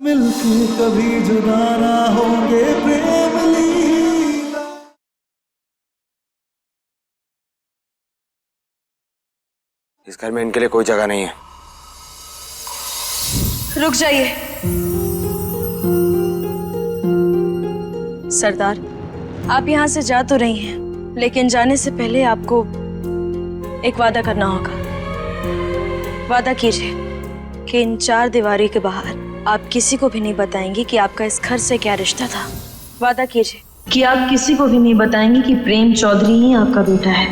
मिलके कभी जुदा ना होंगे प्रेम लीला। इस घर में इनके लिए कोई जगह नहीं है। रुक जाइए सरदार, आप यहाँ से जा तो रही हैं, लेकिन जाने से पहले आपको एक वादा करना होगा। वादा कीजिए कि इन चार दीवारी के बाहर आप किसी को भी नहीं बताएंगी कि आपका इस घर से क्या रिश्ता था। वादा कीजिए कि आप किसी को भी नहीं बताएंगी कि प्रेम चौधरी ही आपका बेटा है।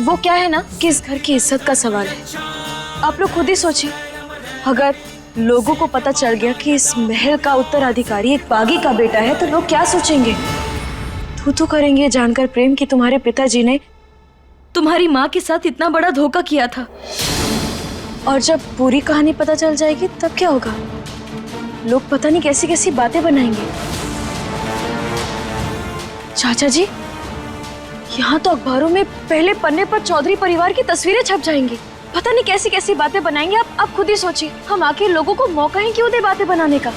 वो क्या है ना कि इस घर की इज्जत का सवाल है। आप लोग खुद ही सोचिए, अगर लोगों को पता चल गया कि इस महल का उत्तराधिकारी एक बागी का बेटा है तो लोग क्या सोचेंगे? तू करेंगे जानकर प्रेम कि तुम्हारे पिताजी ने तुम्हारी माँ के साथ इतना बड़ा धोखा किया था। और जब पूरी कहानी पता चल जाएगी तब क्या होगा? लोग पता नहीं कैसी कैसी बातें बनाएंगे। चाचा जी, यहाँ तो अखबारों में पहले पन्ने पर चौधरी परिवार की तस्वीरें छप जाएंगी। पता नहीं कैसी कैसी बातें बनाएंगे। आप खुद ही सोचिए, हम आखिर लोगों को मौका ही क्यों दे बातें बनाने का?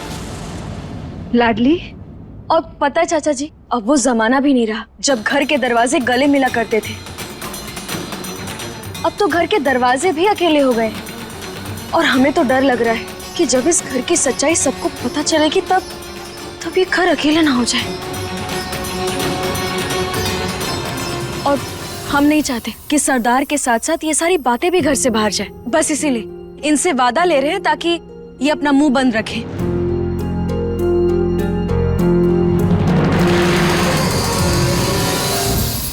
लाडली, और पता है चाचा जी, अब वो जमाना भी नहीं रहा जब घर के दरवाजे गले मिला करते थे। अब तो घर के दरवाजे भी अकेले हो गए और हमें तो डर लग रहा है कि जब इस घर की सच्चाई सबको पता चलेगी तब ये घर अकेला ना हो जाए। और हम नहीं चाहते कि सरदार के साथ साथ ये सारी बातें भी घर से बाहर जाए। बस इसीलिए इनसे वादा ले रहे हैं ताकि ये अपना मुंह बंद रखें।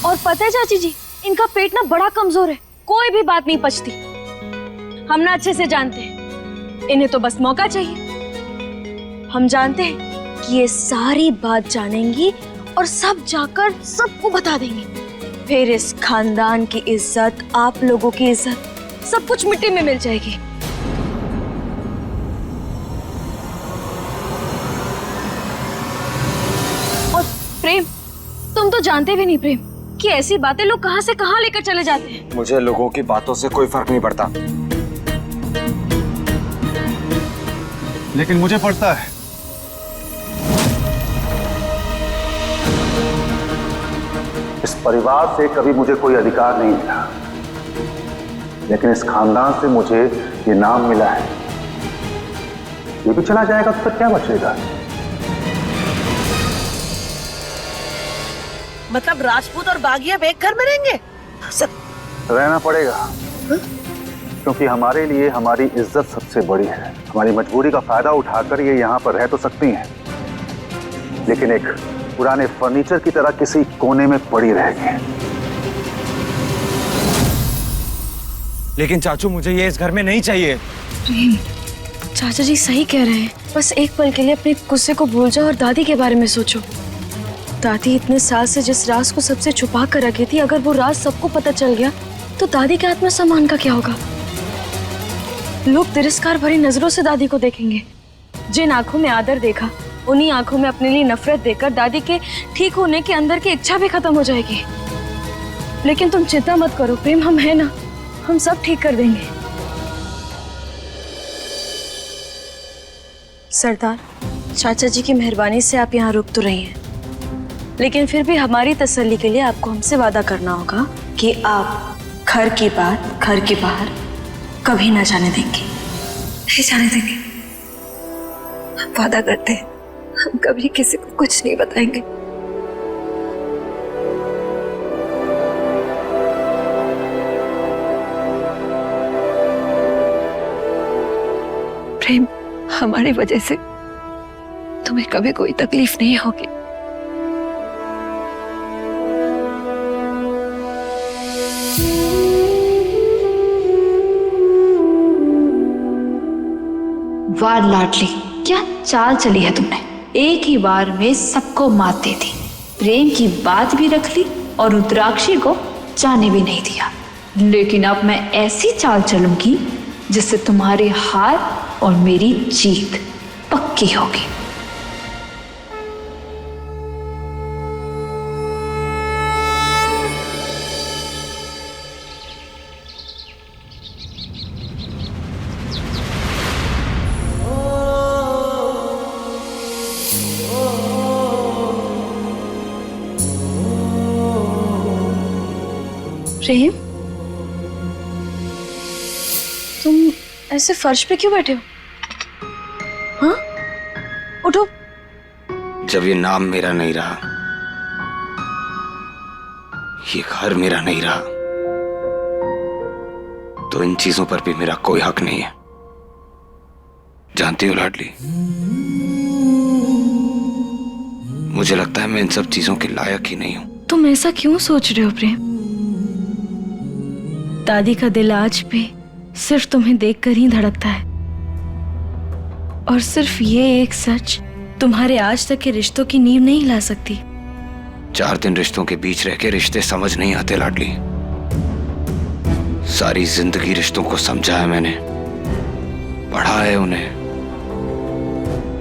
और पता है चाची जी, इनका पेट ना बड़ा कमजोर है, कोई भी बात नहीं पचती। हम ना अच्छे से जानते हैं, इन्हें तो बस मौका चाहिए। हम जानते हैं कि ये सारी बात जानेंगी और सब जाकर सबको बता देंगी। फिर इस खानदान की इज्जत, आप लोगों की इज्जत, सब कुछ मिट्टी में मिल जाएगी। और प्रेम, तुम तो जानते भी नहीं प्रेम कि ऐसी बातें लोग कहां से कहां लेकर चले जाते हैं। मुझे लोगों की बातों से कोई फर्क नहीं पड़ता, लेकिन मुझे पड़ता है। इस परिवार से कभी मुझे कोई अधिकार नहीं मिला, लेकिन इस खानदान से मुझे ये नाम मिला है। ये भी चला जाएगा तो फिर क्या बचेगा? मतलब राजपूत और बागिया एक घर में रहेंगे? सब रहना पड़ेगा, क्योंकि हमारे लिए हमारी इज्जत सबसे बड़ी है। हमारी मजबूरी का फायदा उठाकर ये यहाँ पर रह तो सकती हैं, लेकिन एक पुराने फर्नीचर की तरह किसी कोने में पड़ी रहेगी। लेकिन चाचू, मुझे ये इस घर में नहीं चाहिए। चाचा जी सही कह रहे हैं, बस एक पल के लिए अपने गुस्से को भूल जाओ और दादी के बारे में सोचो। दादी इतने साल से जिस राज को सबसे छुपा कर रखी थी, अगर वो राज सबको पता चल गया तो दादी के आत्मसम्मान का क्या होगा? लोग तिरस्कार भरी नजरों से दादी को देखेंगे। जिन आंखों में आदर देखा, उन्हीं आंखों में अपने लिए नफरत देकर दादी के ठीक होने के अंदर की इच्छा भी खत्म हो जाएगी। लेकिन तुम चिंता मत करो प्रेम, हम हैं ना, हम सब ठीक कर देंगे। सरदार, चाचा जी की मेहरबानी से आप यहाँ रुक तो रही हैं, लेकिन फिर भी हमारी तसल्ली के लिए आपको हमसे वादा करना होगा कि आप घर की बात घर के बाहर कभी ना जाने देंगे। नहीं जाने देंगे। हम वादा करते हैं, हम कभी किसी को कुछ नहीं बताएंगे। प्रेम, हमारी वजह से तुम्हें कभी कोई तकलीफ नहीं होगी। वाह लाडली, क्या चाल चली है तुमने। एक ही बार में सबको मात दे दी, प्रेम की बात भी रख ली और रुद्राक्षी को जाने भी नहीं दिया। लेकिन अब मैं ऐसी चाल चलूंगी जिससे तुम्हारी हार और मेरी जीत पक्की होगी। प्रेम, तुम ऐसे फर्श पे क्यों बैठे हो? हाँ, उठो। जब ये नाम मेरा नहीं रहा, ये घर मेरा नहीं रहा, तो इन चीजों पर भी मेरा कोई हक नहीं है। जानती हो लाडली, मुझे लगता है मैं इन सब चीजों के लायक ही नहीं हूं। तुम ऐसा क्यों सोच रहे हो प्रेम? दादी का दिल आज भी सिर्फ तुम्हें देखकर ही धड़कता है, और सिर्फ ये एक सच तुम्हारे आज तक के रिश्तों की नींव नहीं ला सकती। 4 दिन रिश्तों के बीच रह के रिश्ते समझ नहीं आते लाडली। सारी जिंदगी रिश्तों को समझा है मैंने, पढ़ा है उन्हें।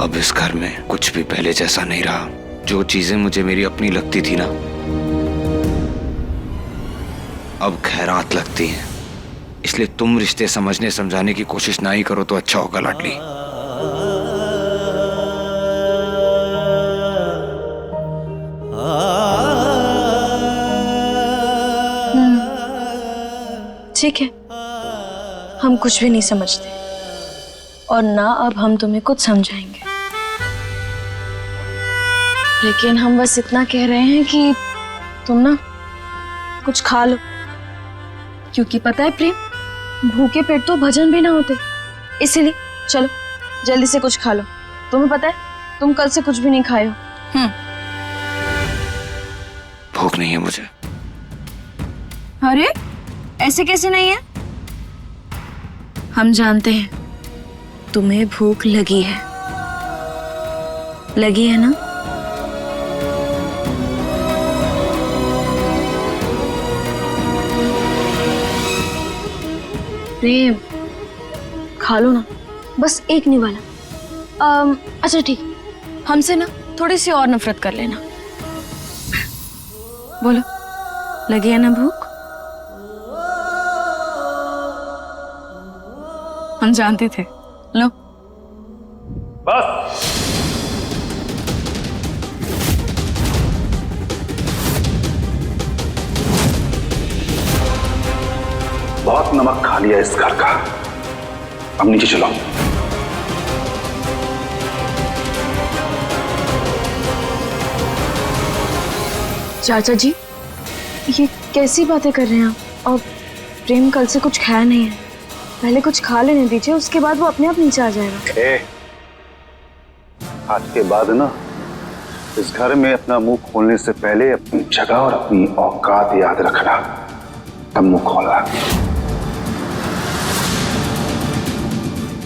अब इस घर में कुछ भी पहले जैसा नहीं रहा। जो चीजें मुझे मेरी अपनी लगती थी ना, अब खैरात लगती हैं। इसलिए तुम रिश्ते समझने समझाने की कोशिश ना ही करो तो अच्छा होगा लाडली। ठीक है, हम कुछ भी नहीं समझते, और ना अब हम तुम्हें कुछ समझाएंगे। लेकिन हम बस इतना कह रहे हैं कि तुम ना कुछ खा लो, क्योंकि पता है प्रेम, भूखे पेट तो भजन भी ना होते। इसीलिए चलो जल्दी से कुछ खा लो। तुम्हें पता है तुम कल से कुछ भी नहीं खाए हो। भूख नहीं है मुझे। अरे ऐसे कैसे नहीं है? हम जानते हैं तुम्हें भूख लगी है, लगी है ना? प्रेम, खा लो ना, बस एक निवाला। अच्छा ठीक, हमसे ना थोड़ी सी और नफरत कर लेना। बोलो, लगी है ना भूख? हम जानते थे। लो बस। बहुत नमक खा लिया इस घर का, अब नीचे चलो। चाचा जी, ये कैसी बातें कर रहे हैं आप? और प्रेम कल से कुछ खाया नहीं है, पहले कुछ खा लेने दीजिए, उसके बाद वो अपने आप नीचे आ जाएगा। आज के बाद ना इस घर में अपना मुंह खोलने से पहले अपनी जगह और अपनी औकात याद रखना, तब मुंह खोलना।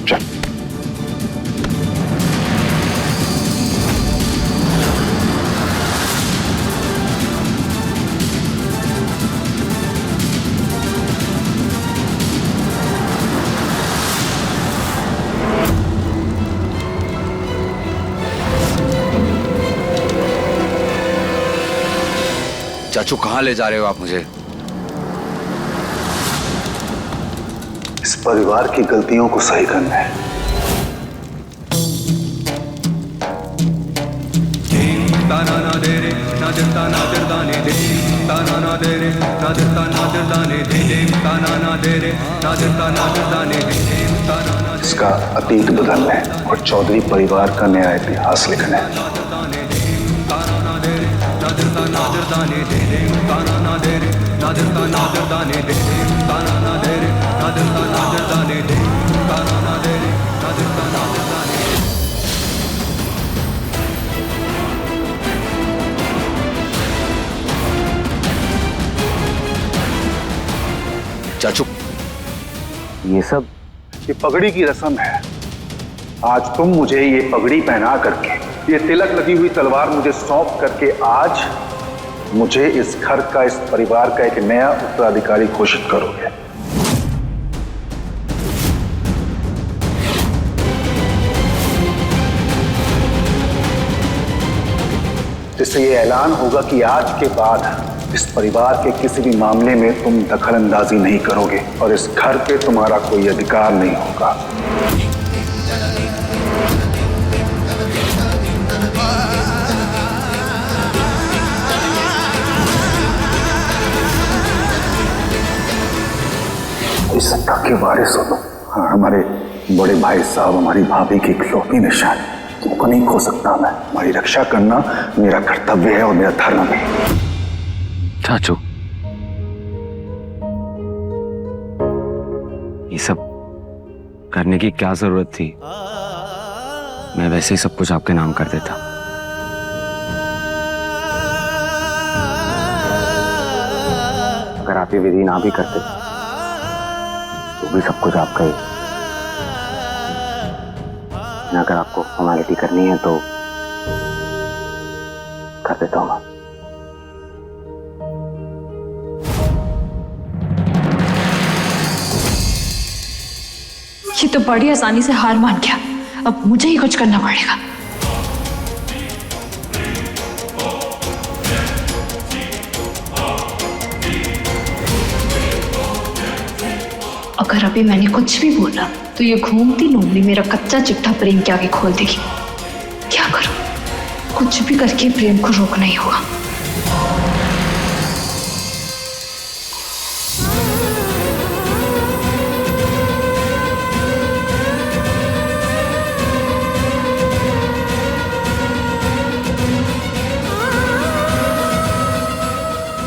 चल। चाचू कहाँ ले जा रहे हो आप मुझे? इस परिवार की गलतियों को सही करना है। इसका अतीत बदलना है और चौधरी परिवार का नया इतिहास लिखना है। चाचू, ये पगड़ी की रस्म है। आज तुम मुझे ये पगड़ी पहना करके, ये तिलक लगी हुई तलवार मुझे सौंप करके आज मुझे इस घर का, इस परिवार का एक नया उत्तराधिकारी घोषित करोगे। जिससे ये ऐलान होगा कि आज के बाद इस परिवार के किसी भी मामले में तुम दखल अंदाजी नहीं करोगे और इस घर पे तुम्हारा कोई अधिकार नहीं होगा। के वारिस हो तुम। हाँ, हमारे बड़े भाई साहब, हमारी भाभी की इकलौती निशान, तुमको नहीं खो सकता मैं। हमारी रक्षा करना मेरा कर्तव्य है और मेरा धर्म भी। चाचू, ये सब करने की क्या जरूरत थी? मैं वैसे ही सब कुछ आपके नाम कर देता। अगर आप ये विधि ना भी करते तो भी सब कुछ आपका ही। अगर आपको फॉर्मेलिटी करनी है तो कर देता हूँ मैं। ये तो बड़ी आसानी से हार मान गया, अब मुझे ही कुछ करना पड़ेगा। अगर अभी मैंने कुछ भी बोला तो ये घूमती लोमड़ी मेरा कच्चा चिट्ठा प्रेम के आगे खोल देगी। क्या करूं? कुछ भी करके प्रेम को रोकना ही होगा।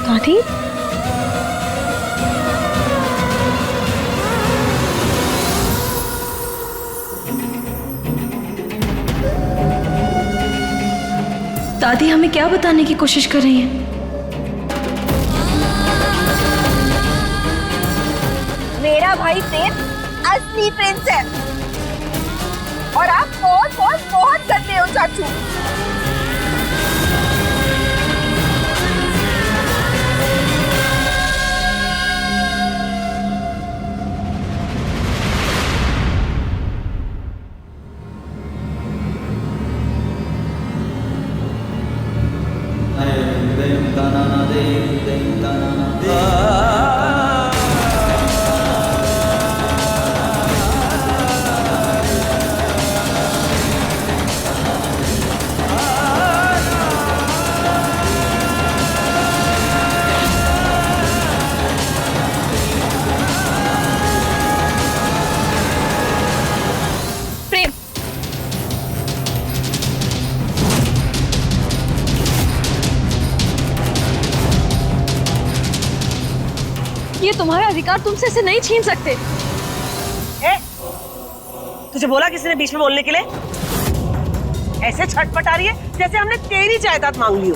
दादी, दादी हमें क्या बताने की कोशिश कर रही हैं? मेरा भाई प्रेम असली प्रिंस है और आप बहुत बहुत बहुत गंदे हो चाचू। प्रेम, ये तुम्हारा अधिकार, तुमसे इसे नहीं छीन सकते। ए, तुझे बोला किसी ने बीच में बोलने के लिए? ऐसे छटपटा रही है जैसे हमने तेरी जायदाद मांग ली हो।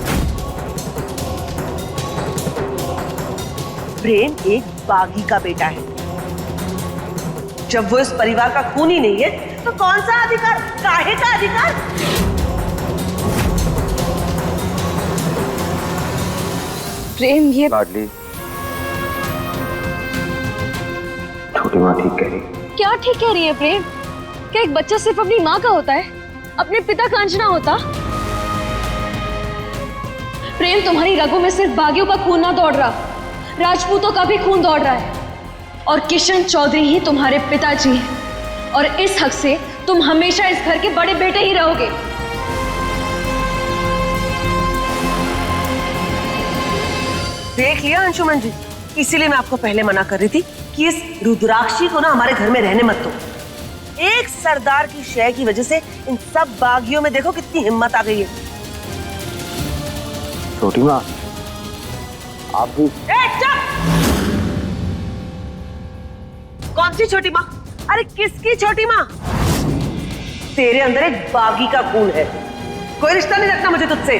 प्रेम एक बागी का बेटा है। जब वो इस परिवार का खून ही नहीं है तो कौन सा अधिकार, काहे का अधिकार? प्रेम, ये लाडली, छोटी माँ ठीक कह रही। क्या ठीक कह रही है प्रेम? क्या एक बच्चा सिर्फ अपनी माँ का होता है, अपने पिता का अंश ना होता? प्रेम, तुम्हारी रगों में सिर्फ बागियों का खून ना दौड़ रहा, राजपूतों का भी खून दौड़ रहा है। और किशन चौधरी ही तुम्हारे पिताजी हैं और इस हक से तुम हमेशा इस घर के बड़े बेटे ही रहोगे। देख लिया अंशुमन जी, इसीलिए मैं आपको पहले मना कर रही थी कि इस रुद्राक्षी को ना हमारे घर में रहने मत दो। एक सरदार की शय की वजह से इन सब बागियों में देखो कितनी हिम्मत आ गई है। छोटी माँ, आप भी। चुप! कौन सी छोटी माँ? अरे किसकी छोटी माँ? तेरे अंदर एक बागी का खून है, कोई रिश्ता नहीं रखना मुझे तुझसे।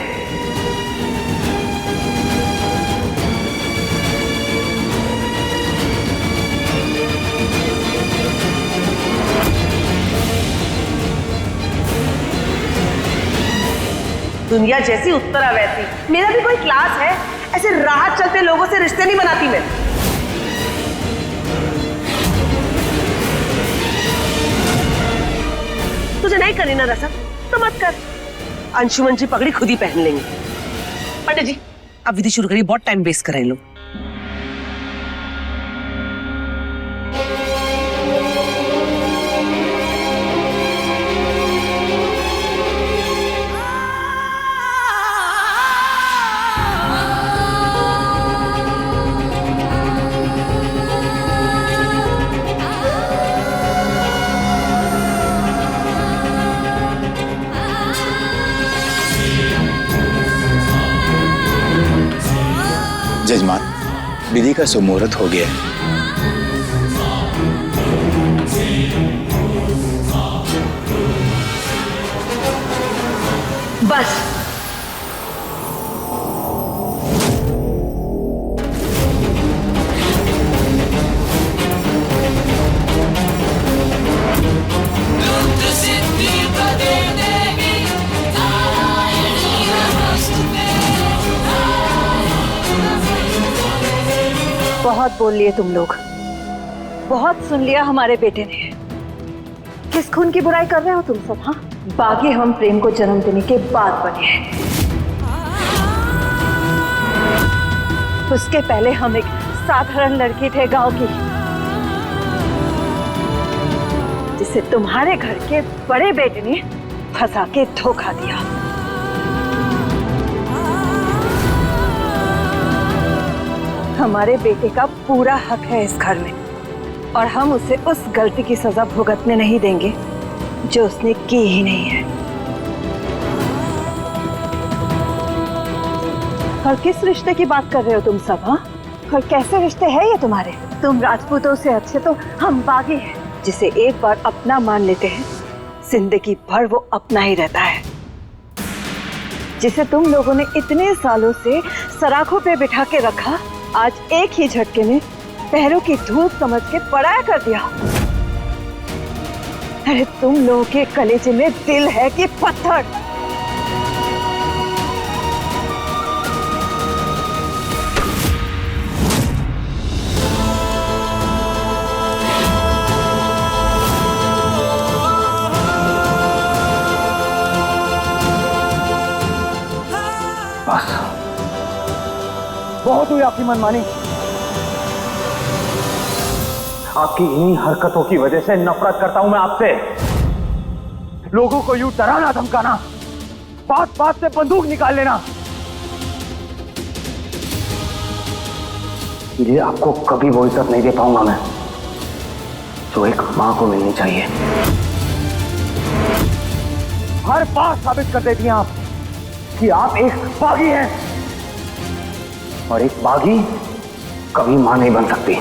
दुनिया जैसी उत्तरा वैसी, मेरा भी कोई क्लास है। ऐसे राह चलते लोगों से रिश्ते नहीं बनाती मैं। तुझे नहीं करनी ना रसम तो मत कर। अंशुमन जी पगड़ी खुद ही पहन लेंगे। पंडित जी, अब विधि शुरू करिए, बहुत टाइम वेस्ट कर रहे हैं लोग। जजमान, विधि का सुमुहूर्त हो गया है। बस बहुत बोल लिए तुम लोग, बहुत सुन लिया हमारे बेटे ने। किस खून की बुराई कर रहे हो तुम सब? हाँ, बागी हम प्रेम को जन्म देने के बाद बने हैं। उसके पहले हम एक साधारण लड़की थे गांव की, जिसे तुम्हारे घर के बड़े बेटे ने फंसा के धोखा दिया। हमारे बेटे का पूरा हक है इस घर में, और हम उसे उस गलती की सजा भुगतने नहीं देंगे जो उसने की ही नहीं है। और किस रिश्ते की बात कर रहे हो तुम सब? हाँ, और कैसे रिश्ते हैं ये तुम्हारे? तुम राजपूतों से अच्छे तो हम बागी हैं, जिसे एक बार अपना मान लेते हैं जिंदगी भर वो अपना ही रहता है। जिसे तुम लोगों ने इतने सालों से सराखों पे बिठा के रखा, आज एक ही झटके में पैरों की धूप समझ के पराया कर दिया। अरे तुम लोगों के कलेजे में दिल है कि पत्थर? बस बहुत हुई आपकी मनमानी। आपकी इन्हीं हरकतों की वजह से नफरत करता हूं मैं आपसे। लोगों को यूं डराना धमकाना, बात बात से बंदूक निकाल लेना, ये आपको कभी वो इज्जत नहीं दे पाऊंगा मैं जो एक मां को मिलनी चाहिए। हर बात साबित कर देती हैं आप कि आप एक बागी हैं, और एक बागी कभी मां नहीं बन सकती।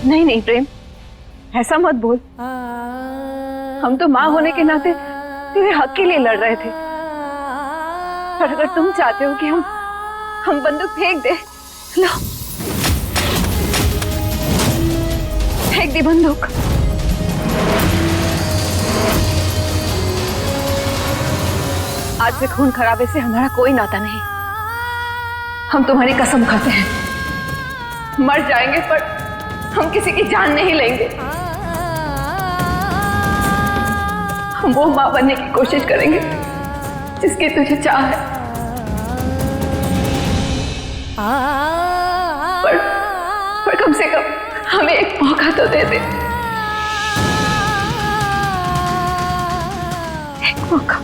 नहीं नहीं प्रेम, ऐसा मत बोल। हम तो माँ होने के नाते तेरे हक के लिए लड़ रहे थे, पर अगर तुम चाहते हो कि हम बंदूक फेंक दे, लो फेंक दी बंदूक। आज से खून खराबे से हमारा कोई नाता नहीं। हम तुम्हारी कसम खाते हैं, मर जाएंगे पर हम किसी की जान नहीं लेंगे। हम वो मां बनने की कोशिश करेंगे जिसकी तुझे चाह है, पर कम से कम हमें एक मौका तो दे दे, एक मौका।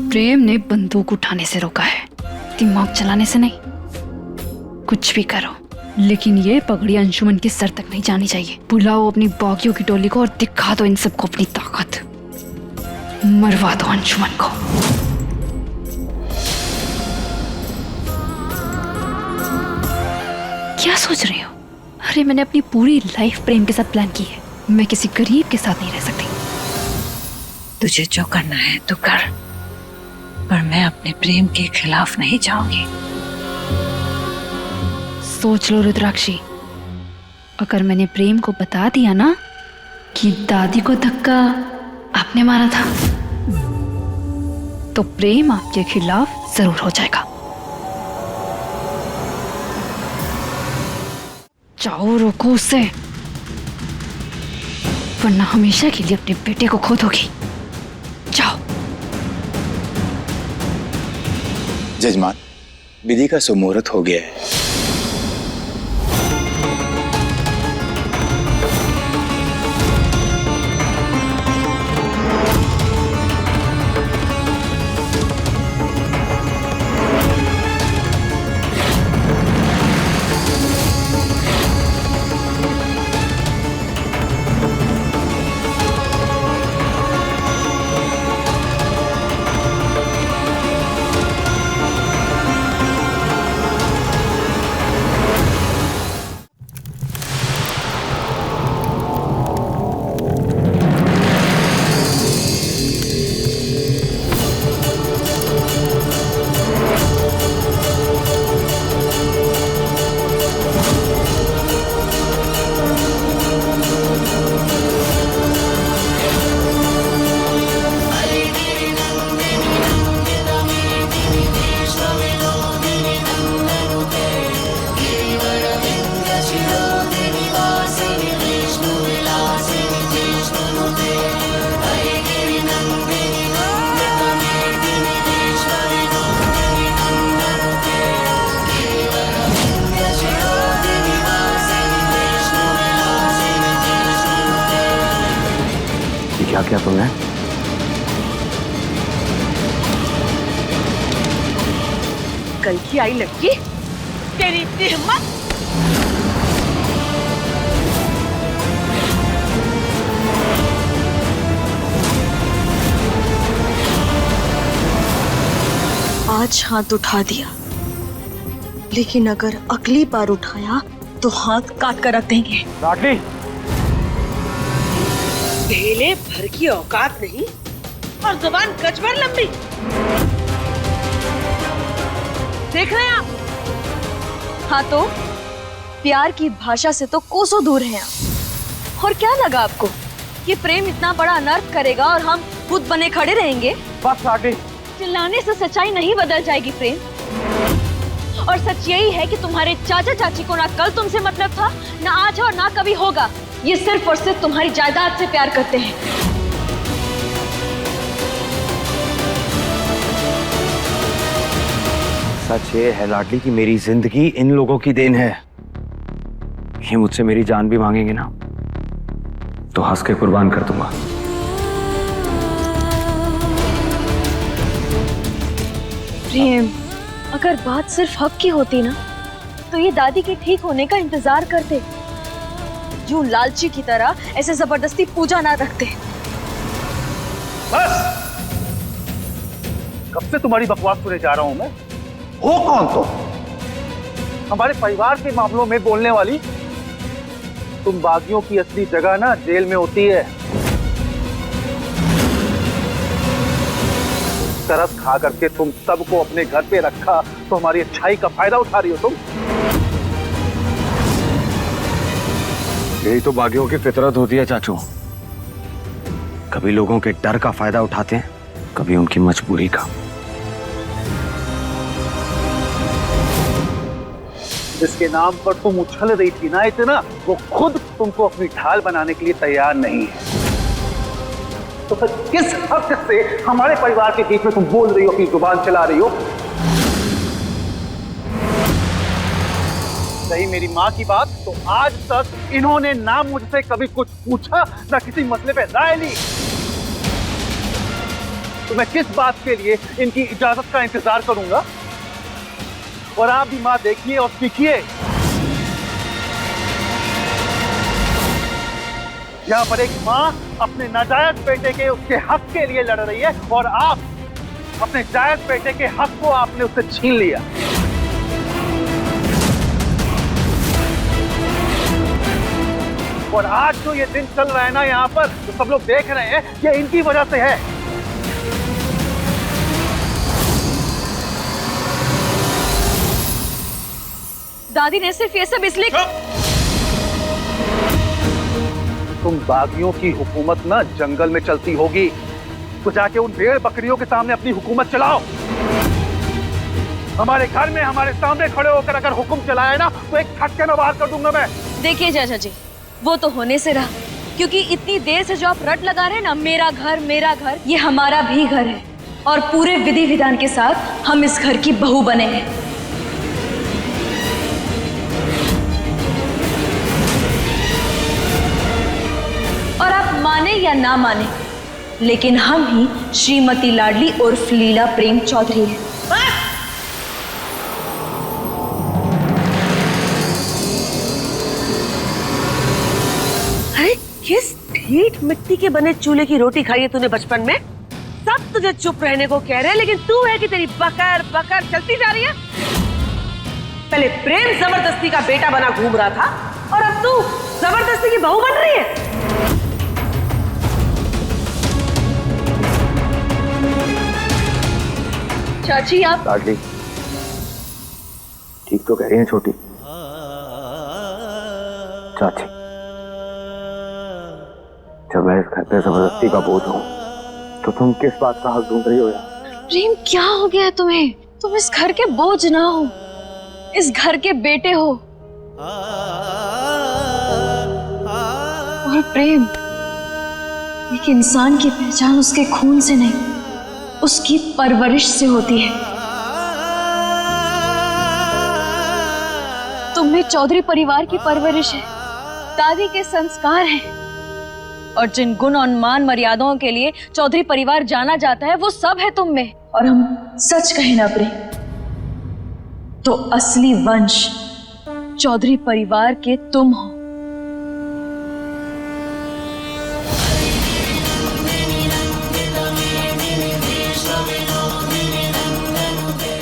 प्रेम ने बंदूक उठाने से रोका है, दिमाग चलाने से नहीं। कुछ भी करो, लेकिन ये पगड़ी अंशुमन के सर तक नहीं जानी चाहिए। बुलाओ अपनी बागियों की टोली को और दिखा दो इन सबको अपनी ताकत। मरवा दो अंशुमन को। क्या सोच रहे हो? अरे मैंने अपनी पूरी लाइफ प्रेम के साथ प्लान की है। मैं किसी गरीब के साथ नहीं रह सकती। तुझे जो करना है तो कर, पर मैं अपने प्रेम के खिलाफ नहीं जाऊंगी। सोच लो रुद्राक्षी, अगर मैंने प्रेम को बता दिया ना कि दादी को धक्का आपने मारा था, तो प्रेम आपके खिलाफ जरूर हो जाएगा। जाओ रोको उसे। वरना हमेशा के लिए अपने बेटे को खो दोगी। जाओ। जजमान, विधि का सुमुहूर्त हो गया है। क्या किया तुमने? कल की आई लड़की, तेरी इतनी हिम्मत? आज हाथ उठा दिया, लेकिन अगर अगली बार उठाया तो हाथ काट कर रख देंगे। लाडली, पहले भर की औकात नहीं और जुबान गज भर लंबी। देख रहे हैं आप? हाँ तो प्यार की भाषा से तो कोसों दूर हैं आप। और क्या लगा आपको कि प्रेम इतना बड़ा अनर्थ करेगा और हम खुद बने खड़े रहेंगे? बस लाडली। चिल्लाने से सच्चाई नहीं बदल जाएगी प्रेम। और सच यही है कि तुम्हारे चाचा चाची को ना कल तुमसे मतलब था, ना आज और ना कभी होगा। ये सिर्फ और सिर्फ तुम्हारी जायदाद से प्यार करते हैं। सच ये है लाडली कि मेरी जिंदगी इन लोगों की देन है। ये मुझसे मेरी जान भी मांगेंगे ना तो हंस के कुर्बान कर दूंगा। प्रेम, अगर बात सिर्फ हक की होती ना तो ये दादी के ठीक होने का इंतजार करते। यूं लालची की तरह ऐसे जबरदस्ती पूजा ना रखते। बस, कब से तुम्हारी बकवास सुने जा रहा हूं मैं? हो कौन तुम? हमारे परिवार के मामलों में बोलने वाली? तुम बागियों की असली जगह ना जेल में होती है। तरस खा करके तुम सबको अपने घर पे रखा तो हमारी अच्छाई का फायदा उठा रही हो तुम। यही तो बागियों की फितरत होती है चाचू। कभी लोगों के डर का फायदा उठाते हैं, कभी उनकी मजबूरी का। जिसके नाम पर तुम उछल रही थी ना इतना, वो खुद तुमको अपनी ढाल बनाने के लिए तैयार नहीं है। तो फिर किस हक से हमारे परिवार के बीच में तुम बोल रही हो, अपनी जुबान चला रही हो? रही मेरी माँ की बात, तो आज तक इन्होंने ना मुझसे कभी कुछ पूछा, ना किसी मसले पे राय ली। तो मैं किस बात के लिए इनकी इजाजत का इंतजार करूंगा? और आप भी माँ देखिए और सीखिए। यहाँ पर एक माँ अपने नाजायज बेटे के उसके हक के लिए लड़ रही है और आप अपने जायज बेटे के हक को आपने उससे छीन लिया। और आज जो ये दिन चल रहा है ना यहाँ पर, तो सब लोग देख रहे हैं, ये इनकी वजह से है। दादी ने सिर्फ ये सब इसलिए। तुम बागियों की हुकूमत ना जंगल में चलती होगी, तो जाके उन भेड़ बकरियों के सामने अपनी हुकूमत चलाओ। हमारे घर में हमारे सामने खड़े होकर अगर हुक्म चलाए ना, तो एक छटके में बाहर कर दूंगा मैं। देखिए चाचा जी, वो तो होने से रहा, क्योंकि इतनी देर से जो आप रट लगा रहे हैं ना, मेरा घर, ये हमारा भी घर है और पूरे विधि विधान के साथ हम इस घर की बहू बने हैं। और आप माने या ना माने, लेकिन हम ही श्रीमती लाडली उर्फ लीला प्रेम चौधरी हैं। अरे किस ढीठ मिट्टी के बने चूल्हे की रोटी खाई है तूने बचपन में? सब तुझे चुप रहने को कह रहे हैं, लेकिन तू है कि तेरी बकर बकर चलती जा रही है। पहले प्रेम जबरदस्ती का बेटा बना घूम रहा था और अब तू जबरदस्ती की बहू बन रही है। चाची आप लाडली ठीक तो कह रही हैं छोटी। चाची, जब मैं इस घर पे जबरदस्ती का बोझ हूं तो तुम किस बात का हक ढूंढ रही हो यार? प्रेम क्या हो गया है तुम्हें? तुम इस घर के बोझ ना हो, इस घर के बेटे हो। और प्रेम, एक इंसान की पहचान उसके खून से नहीं, उसकी परवरिश से होती है। तुम में चौधरी परिवार की परवरिश है, दादी के संस्कार हैं, और जिन गुण और मान मर्यादाओं के लिए चौधरी परिवार जाना जाता है वो सब है तुम में। और हम सच कहें ना प्रेम, तो असली वंश चौधरी परिवार के तुम हो।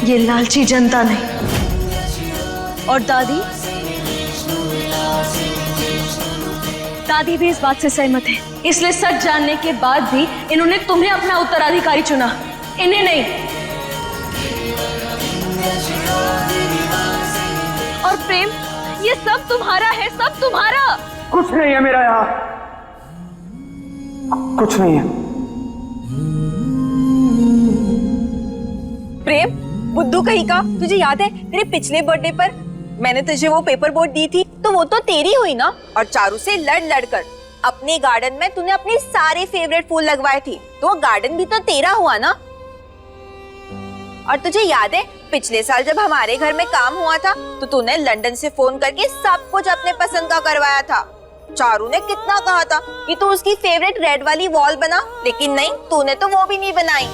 ये लालची जनता नहीं। और दादी भी इस बात से सहमत है, इसलिए सच जानने के बाद भी इन्होंने तुम्हें अपना उत्तराधिकारी चुना, इन्हें नहीं। और प्रेम, ये सब तुम्हारा है, सब तुम्हारा। कुछ नहीं है मेरा यहाँ, कुछ नहीं है। प्रेम, बुद्धू कहीं का, तुझे याद है तेरे पिछले बर्थडे पर मैंने तुझे वो पेपर बोट दी थी, तो वो तो तेरी हुई ना। और चारू से लड़ कर अपने गार्डन में तूने अपने सारे फेवरेट फूल लगवाए थे, तो वो गार्डन भी तो तेरा हुआ ना। और तुझे याद है पिछले साल जब हमारे घर में काम हुआ था तो तूने लंदन से फोन करके सब कुछ अपने पसंद का करवाया था। चारू ने कितना कहा था कि तू उसकी फेवरेट रेड वाली वॉल बना, लेकिन नहीं, तूने तो वो भी नहीं बनाई।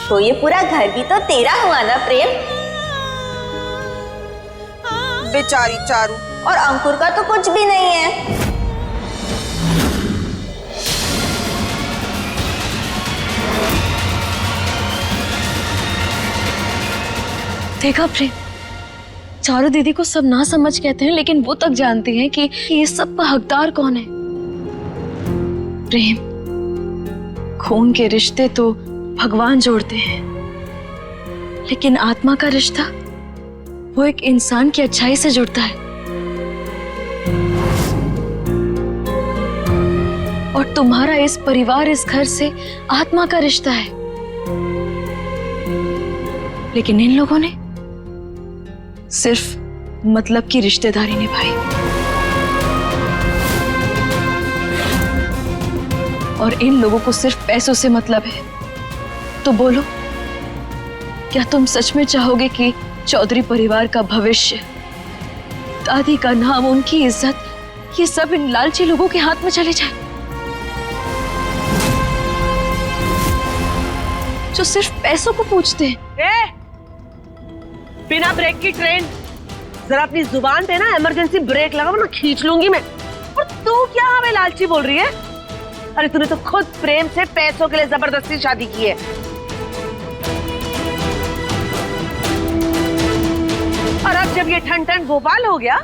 तो ये पूरा घर भी तो तेरा हुआ ना प्रेम। बेचारी चारू, और अंकुर का तो कुछ भी नहीं है। देखा प्रेम, चारू दीदी को सब ना समझ कहते हैं, लेकिन वो तक जानती हैं कि ये सब का हकदार कौन है। प्रेम, खून के रिश्ते तो भगवान जोड़ते हैं, लेकिन आत्मा का रिश्ता वो एक इंसान की अच्छाई से जुड़ता है। और तुम्हारा इस परिवार, इस घर से आत्मा का रिश्ता है, लेकिन इन लोगों ने सिर्फ मतलब की रिश्तेदारी निभाई। और इन लोगों को सिर्फ पैसों से मतलब है। तो बोलो, क्या तुम सच में चाहोगे कि चौधरी परिवार का भविष्य, दादी का नाम, उनकी इज्जत, ये सब इन लालची लोगों के हाथ में चले जाए, जो सिर्फ पैसों को पूछते हैं? बिना ब्रेक की ट्रेन, जरा अपनी जुबान पे ना इमरजेंसी ब्रेक लगा वरना खींच लूंगी मैं। और तू क्या हमें लालची बोल रही है? अरे तूने तो खुद प्रेम से पैसों के लिए जबरदस्ती शादी की है। और अब जब ये ठन ठन गोपाल हो गया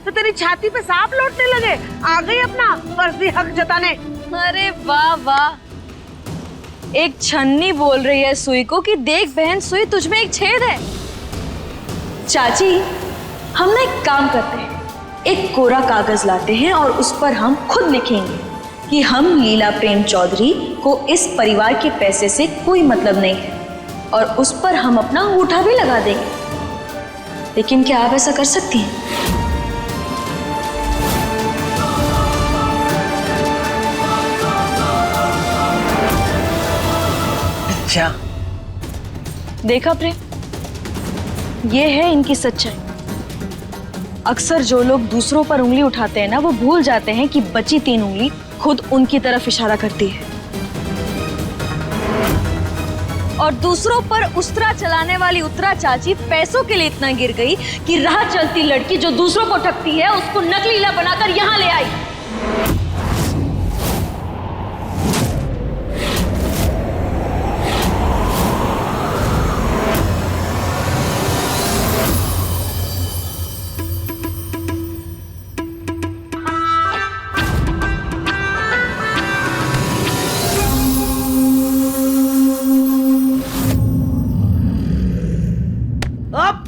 तो तेरी छाती पे सांप लौटने लगे। आ गई अपना फर्जी हक जताने। अरे वाह वाह, एक छन्नी बोल रही है सुई को कि देख बहन सुई, तुझ में एक छेद है। चाची, हम ना एक काम करते हैं, एक कोरा कागज लाते हैं और उस पर हम खुद लिखेंगे कि हम लीला प्रेम चौधरी को इस परिवार के पैसे से कोई मतलब नहीं है, और उस पर हम अपना अंगूठा भी लगा देंगे। लेकिन क्या आप ऐसा कर सकती हैं? अच्छा, देखा प्रेम, ये है इनकी सच्चाई। अक्सर जो लोग दूसरों पर उंगली उठाते हैं ना, वो भूल जाते हैं कि बची 3 उंगली खुद उनकी तरफ इशारा करती है। और दूसरों पर उस्तरा चलाने वाली उत्तरा चाची पैसों के लिए इतना गिर गई कि राह चलती लड़की जो दूसरों को ठगती है उसको नकलीला बनाकर यहाँ ले आई।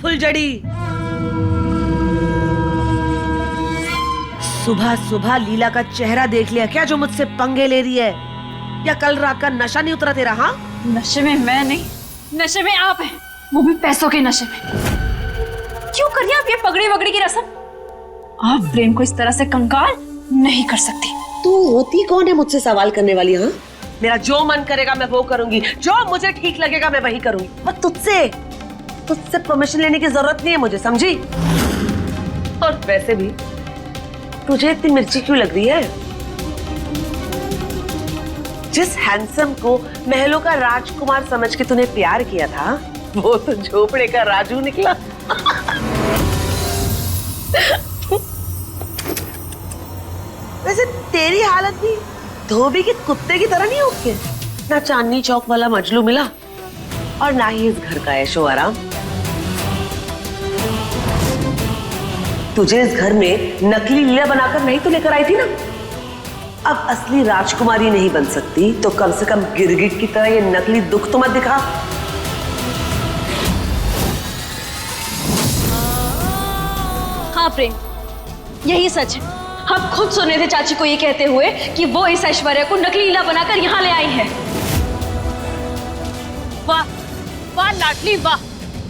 फुलझड़ी, सुबह सुबह लीला का चेहरा देख लिया क्या जो मुझसे पंगे ले रही है? या कल रात का नशा नहीं उतरा तेरा? हाँ, नशे में मैं नहीं, नशे में आप हैं, वो भी पैसों के नशे में। क्यों करिए आप ये पगड़ी वगड़ी की रस्म? आप प्रेम को इस तरह से कंगाल नहीं कर सकती। तू होती कौन है मुझसे सवाल करने वाली? हाँ, मेरा जो मन करेगा मैं वो करूंगी, जो मुझे ठीक लगेगा मैं वही करूंगी। पर तुझसे परमिशन लेने की जरूरत नहीं है मुझे, समझी? और वैसे भी तुझे इतनी मिर्ची क्यों लग रही है? जिस हैंडसम को महलों का राजकुमार समझ के तूने प्यार किया था, वो तो झोपड़े का राजू निकला। वैसे तेरी हालत भी धोबी के कुत्ते की तरह नहीं हो के? ना चांदनी चौक वाला मजलू मिला और ना ही इस घर का ऐशो आराम। तुझे इस घर में नकली लीला बनाकर नहीं तो लेकर आई थी ना? अब असली राजकुमारी नहीं बन सकती तो कम से कम गिरगिट की तरह ये नकली दुख तो मत दिखा। हाँ प्रेम, यही सच है। हम खुद सुने थे चाची को ये कहते हुए कि वो इस ऐश्वर्या को नकली लीला बनाकर यहाँ ले आई है। वाह वाह लाडली वाह,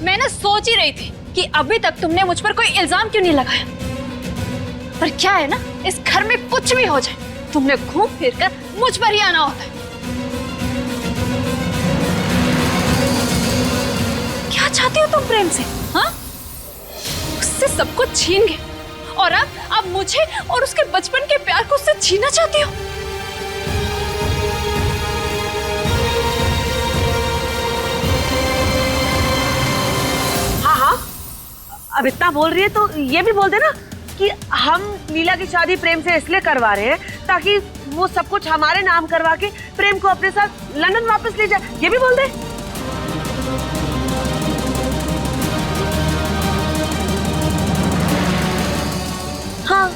मैंने सोच ही रही थी कि अभी तक तुमने मुझ पर कोई इल्जाम क्यों नहीं लगाया। पर क्या है ना, इस घर में कुछ भी हो जाए तुमने घूम फिर कर मुझ पर ही आना होता है। क्या चाहती हो तुम प्रेम से? हाँ, उससे सब कुछ छीन गए और अब मुझे और उसके बचपन के प्यार को उससे छीनना चाहती हो? अब इतना बोल रही है तो ये भी बोल देना कि हम लीला की शादी प्रेम से इसलिए करवा रहे हैं ताकि वो सब कुछ हमारे नाम करवा के प्रेम को अपने साथ लंदन वापस ले जाए। ये भी बोल दे। हाँ,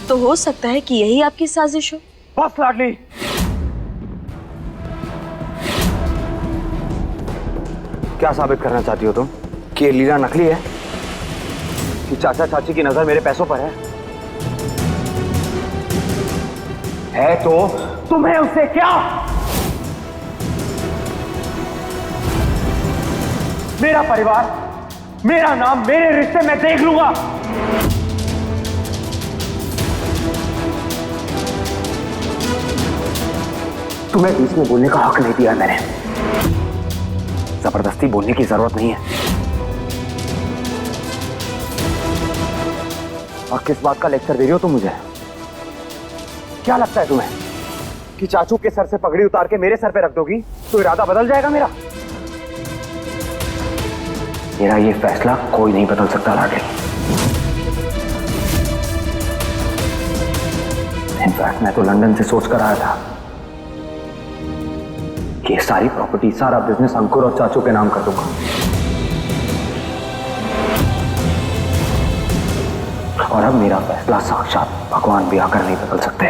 तो हो सकता है कि यही आपकी साजिश हो। बस लाडली, क्या साबित करना चाहती हो तुम? कि ये लीला नकली है? कि चाचा चाची की नजर मेरे पैसों पर है तो तुम्हें उससे क्या? मेरा परिवार, मेरा नाम, मेरे रिश्ते मैं देख लूंगा। तुम्हें बीच में बोलने का हक नहीं दिया मैंने। जबरदस्ती बोलने की जरूरत नहीं है। और किस बात का लेक्चर दे रही हो तुम मुझे? क्या लगता है तुम्हें कि चाचू के सर से पगड़ी उतार के मेरे सर पे रख दोगी तो इरादा बदल जाएगा मेरा? मेरा ये फैसला कोई नहीं बदल सकता लाडली। इनफैक्ट मैं तो लंदन से सोच कर आया था कि सारी प्रॉपर्टी, सारा बिजनेस अंकुर और चाचू के नाम कर दूंगा। और अब मेरा फैसला साक्षात भगवान भी आकर नहीं बदल सकते।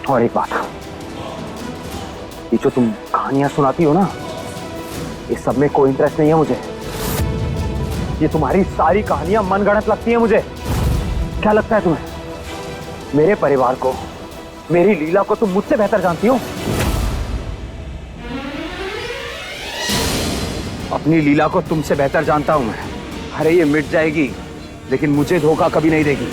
और एक बात, ये जो तुम कहानियां सुनाती हो ना, इस सब में कोई इंटरेस्ट नहीं है मुझे। ये तुम्हारी सारी कहानियां मनगढ़ंत लगती हैं मुझे। क्या लगता है तुम्हें मेरे परिवार को, मेरी लीला को तुम मुझसे बेहतर जानती हो? अपनी लीला को तुमसे बेहतर जानता हूं मैं। अरे ये मिट जाएगी लेकिन मुझे धोखा कभी नहीं देगी।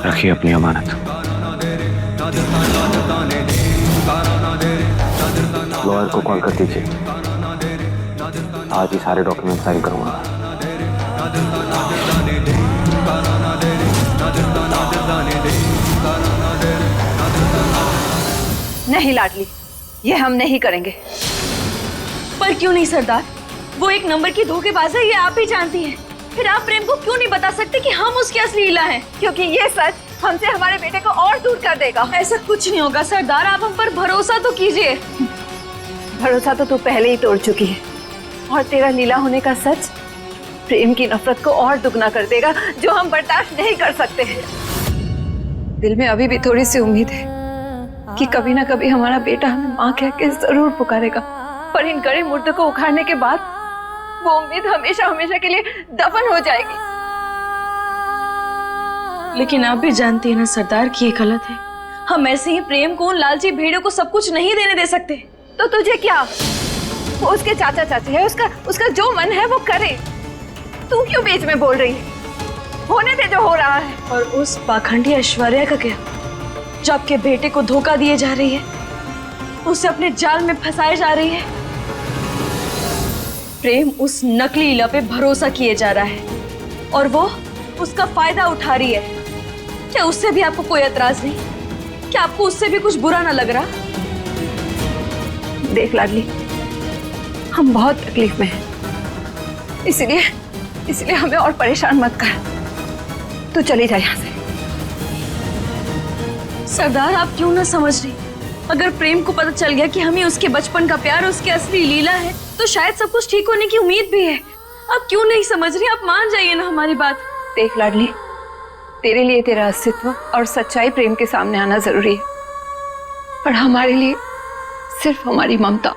रखिए अपनी अमानत। लॉयर को कॉल कर दीजिए, आज ही सारे डॉक्यूमेंट साइन करूंगा। नहीं लाडली, ये हम नहीं करेंगे। पर क्यों नहीं सरदार? वो एक नंबर की धोखेबाज है, ये आप ही जानती हैं। फिर आप प्रेम को क्यों नहीं बता सकते कि हम उसकी असली लीला हैं? क्योंकि ये सच हमसे हमारे बेटे को और दूर कर देगा। ऐसा कुछ नहीं होगा सरदार, आप हम पर भरोसा तो कीजिए। भरोसा तो तू पहले ही तोड़ चुकी है, और तेरा लीला होने का सच प्रेम की नफरत को और दुगना कर देगा, जो हम बर्दाश्त नहीं कर सकते। दिल में अभी भी थोड़ी सी उम्मीद है कि कभी ना कभी हमारा बेटा हमें माँ कह के जरूर पुकारेगा, पर इन गड़े मुर्दों को उखाड़ने के बाद वो उम्मीद हमेशा हमेशा के लिए दफन हो जाएगी। लेकिन आप भी जानती है ना सरदार कि ये गलत है। हम ऐसे ही प्रेम को, उन लालची भेड़ों को सब कुछ नहीं देने दे सकते। तो तुझे क्या, वो उसके चाचा चाची है, उसका जो मन है वो करे। तू क्यों बीच में बोल रही है? होने दे जो हो रहा है। और उस पाखंडी ऐश्वर्या का क्या, जो आपके बेटे को धोखा दिए जा रही है, उसे अपने जाल में फंसाए जा रही है। प्रेम उस नकली लीला पे भरोसा किए जा रहा है और वो उसका फायदा उठा रही है। क्या उससे भी आपको कोई एतराज नहीं? क्या आपको उससे भी कुछ बुरा ना लग रहा? देख लाडली, हम बहुत तकलीफ में हैं, इसलिए हमें और परेशान मत कर। तू चली जा यहाँ से। सरदार आप क्यों ना समझ रही? अगर प्रेम को पता चल गया कि हमें उसके बचपन का प्यार, उसकी असली लीला है, तो शायद सब कुछ ठीक होने की उम्मीद भी है। आप क्यों नहीं समझ रही? आप मान जाइए ना हमारी बात। देख लाडली, तेरे लिए तेरा अस्तित्व और सच्चाई प्रेम के सामने आना जरूरी है, पर हमारे लिए सिर्फ हमारी ममता,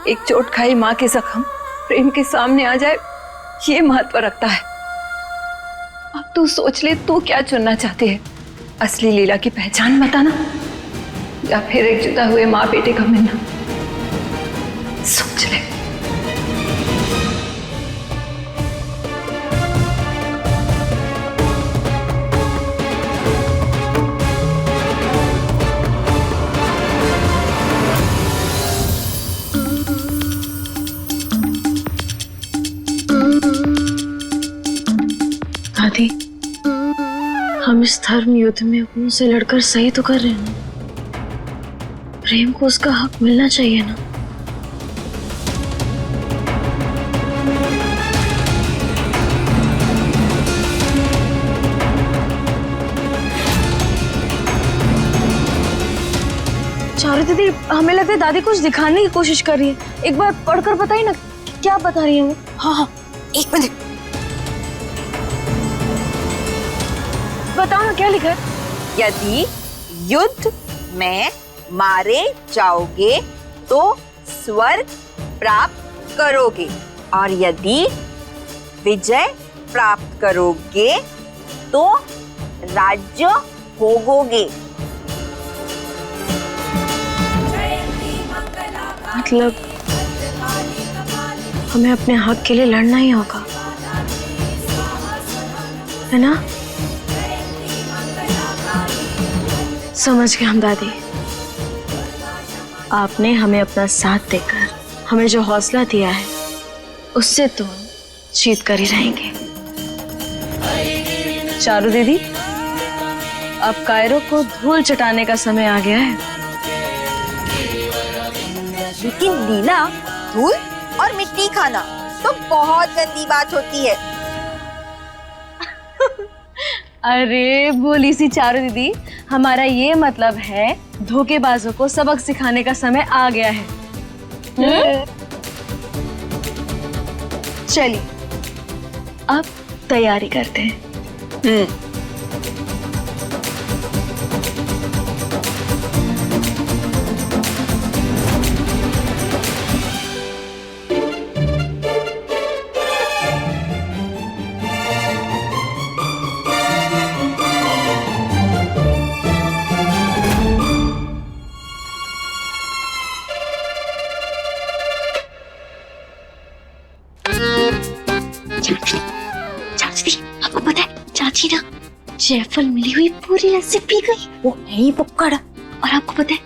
एक चोट खाई माँ के जख्म प्रेम के सामने आ जाए, ये महत्व रखता है। अब तू सोच ले, तू क्या चुनना चाहती है? असली लीला की पहचान बताना या फिर एक जुदा हुए माँ बेटे का मिलना? सोच ले। दादी, हम इस धर्म युद्ध में अपनों से लड़कर सही तो कर रहे हैं ना? प्रेम को उसका हक मिलना चाहिए ना? चारू दीदी, हमें लगता है दादी कुछ दिखाने की कोशिश कर रही है। एक बार पढ़कर बताइए ना, क्या बता रही है वो? हाँ, एक मिनट। बताओ ना, क्या लिखा है? यदि युद्ध में मारे जाओगे तो स्वर्ग प्राप्त करोगे, और यदि विजय प्राप्त करोगे तो राज्य भोगोगे। मतलब हमें अपने हक के लिए लड़ना ही होगा, है ना? समझ गए हम दादी। आपने हमें अपना साथ देकर हमें जो हौसला दिया है, उससे तो जीत कर ही रहेंगे। चारू दीदी, अब कायरो को धूल चटाने का समय आ गया है। लेकिन लीला, धूल और मिट्टी खाना तो बहुत गंदी बात होती है। अरे बोली सी चारू दीदी, हमारा ये मतलब है धोखेबाजों को सबक सिखाने का समय आ गया है। चलिए अब तैयारी करते हैं। चाची, आपको पता है चाची ना जायफल मिली हुई पूरी लस्सी पी गई। वो है ही बुक्कड़। और आपको पता है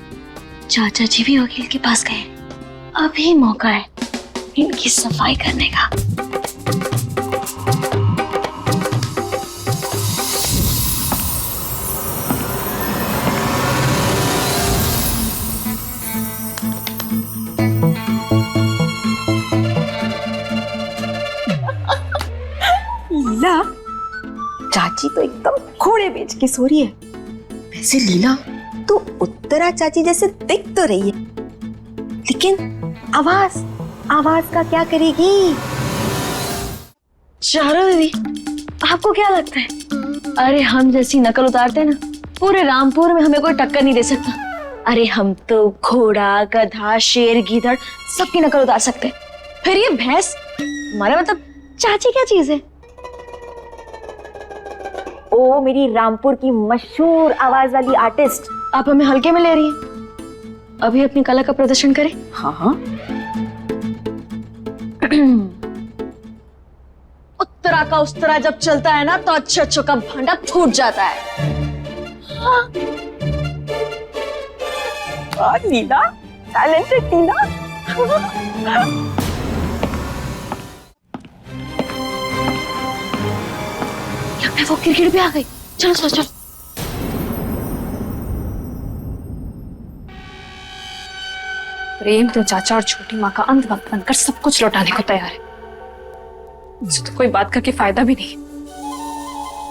चाचा जी भी वकील के पास गए। अभी मौका है इनकी सफाई करने का। लीला, चाची तो एकदम घोड़े बेच के सो रही है। वैसे लीला तो उत्तरा चाची जैसे दिख तो रही है, लेकिन आवाज का क्या करेगी? चारों दीदी, आपको क्या लगता है? अरे हम जैसी नकल उतारते हैं ना, पूरे रामपुर में हमें कोई टक्कर नहीं दे सकता। अरे हम तो घोड़ा, गधा, शेर, गीदड़ सबकी नकल उतार सकते हैं। फिर ये भैंस, हमारा मतलब चाची क्या चीज है? ओ मेरी रामपुर की मशहूर आवाज वाली आर्टिस्ट। आप हमें हल्के में ले रही हैं? अभी अपनी कला का प्रदर्शन करें। हाँ। उत्तरा का उस्तरा जब चलता है ना तो अच्छे का भांडा फूट जाता है। हाँ। और लीला, टैलेंटेड लीला। लगता है वो क्रिकेट भी आ गई। चलो चलो। प्रेम तो चाचा और छोटी माँ का अंधभक्त बनकर सब कुछ लौटाने को तैयार है। मुझे तो कोई बात करके फायदा भी नहीं।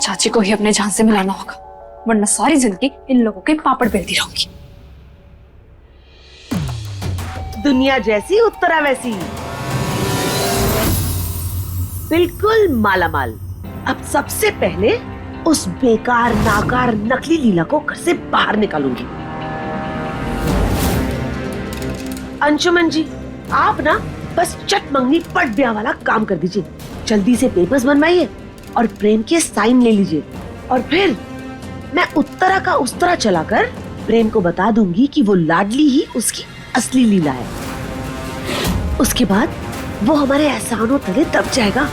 चाची को ही अपने जान से मिलाना होगा, वरना सारी जिंदगी इन लोगों के पापड़ बेलती रहूंगी। दुनिया जैसी उत्तरा वैसी, बिल्कुल मालामाल। अब सबसे पहले उस बेकार नाकार नकली लीला को घर से बाहर निकालूंगी। अंशुमन जी, आप ना बस चट मंगनी पट ब्याह वाला काम कर दीजिए। जल्दी से पेपर्स बनवाइए और प्रेम के साइन ले लीजिए, और फिर मैं उत्तरा का उस्तरा चलाकर प्रेम को बता दूंगी कि वो लाडली ही उसकी असली लीला है। उसके बाद वो हमारे एहसानों तले दब जाएगा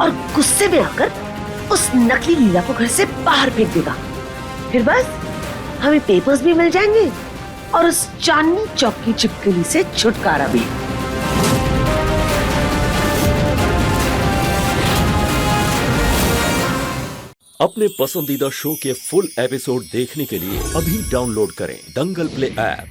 और गुस्से में आकर उस नकली लीला को घर से बाहर फेंक देगा। फिर बस हमें पेपर्स भी मिल जाएंगे और उस चांदनी चौक की चिपकली से छुटकारा भी। अपने पसंदीदा शो के फुल एपिसोड देखने के लिए अभी डाउनलोड करें दंगल प्ले ऐप।